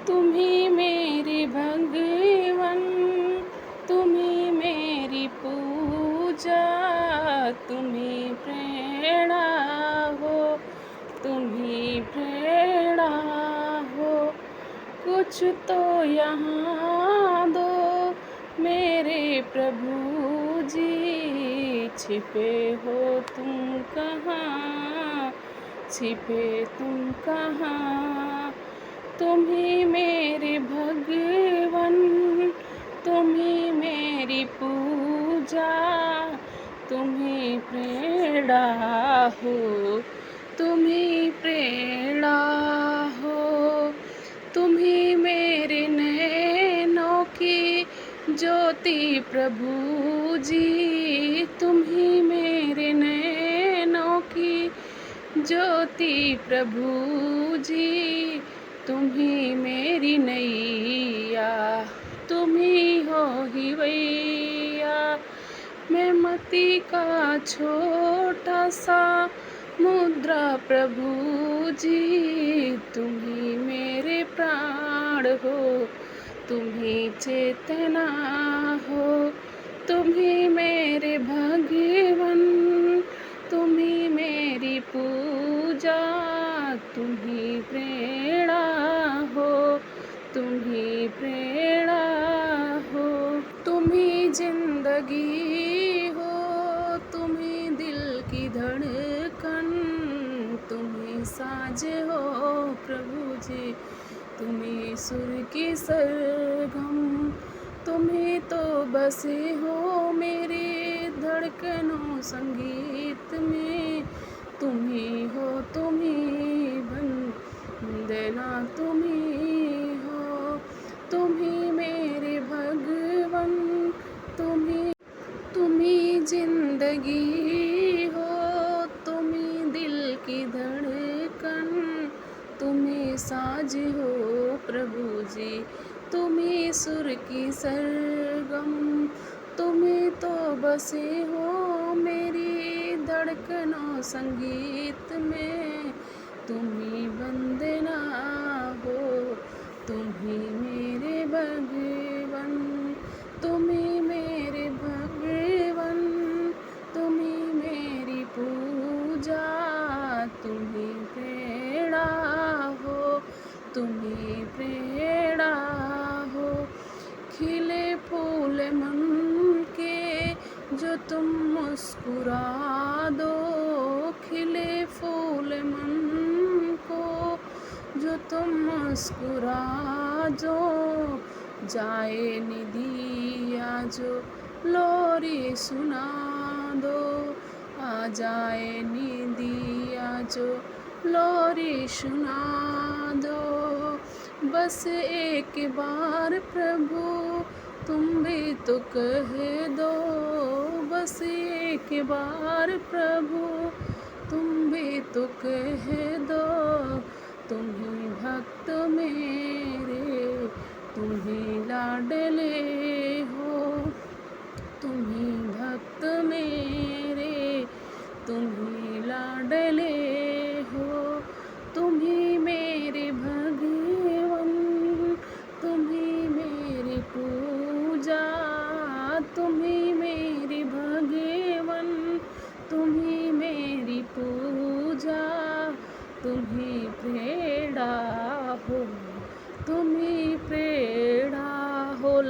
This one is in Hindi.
तुम्ही मेरे भगवन, तुम्ही मेरी पूजा, तुम्ही प्रेरणा हो, तुम्ही प्रेरणा हो। कुछ तो यहाँ दो मेरे प्रभु जी, छिपे हो तुम कहाँ, छिपे तुम कहाँ। तुम्ही मेरे भगवन, तुम्ही मेरी पूजा, तुम्ही प्रेरणा हो, तुम्ही प्रेरणा हो। तुम्ही मेरे नैनों की ज्योति प्रभु जी, तुम्ही मेरे नैनों की ज्योति प्रभु जी। तुम्ही मेरी नैया, तुम्ही हो ही वैया। मैं मती का छोटा सा मुद्रा प्रभु जी, तुम्ही मेरे प्राण हो, तुम्ही चेतना हो। तुम्ही मेरे भगवन, तुम्ही मेरी पूजा, तुम्ही प्रेरणा हो, तुम्ही प्रेरणा हो। तुम्ही जिंदगी हो, तुम्ही दिल की धड़कन, तुम्ही साज हो प्रभु जी, तुम्ही सुर की सरगम। तुम्ही तो बसे हो मेरे धड़कनों संगीत में, तुम्ही हो, तुम्ही वंदना, तुम्ही हो। तुम्ही मेरे भगवन, तुम्ही जिंदगी हो, तुम्ही दिल की धड़कन, तुम्ही साज हो प्रभु जी, तुम्ही सुर की सरगम। तुम्ही तो बसे हो मेरी धड़कनों संगीत में, तुम्ही वंदना हो, तुम्ही मेरे भगवन, तुम्ही मेरे भगवन, तुम्ही मेरी पूजा, तुम्ही प्रेरणा हो, तुम्ही प्रेरणा हो। खिले फूल मन के जो तुम मुस्कुरा दो, खिले फूल मन को जो तुम मुस्कुरा जो, जाए निदिया जो लोरी सुना दो, आ जाए निदिया जो लोरी सुना दो। बस एक बार प्रभु तुम भी तो कह दो, बस एक बार प्रभु तुम भी तो कह दो। तुम्ही भक्त मेरे, तुम्ही लाडले हो, तुम्ही भक्त मेरे, तुम्ही लाडले हो। तुम्ही मेरे भगवन, तुम्ही मेरी पूजा, तुम्ही मेरी भगवन, तुम्ही मेरी पूजा, तुम्ही प्रेरणा हो, तुम्ही प्रेरणा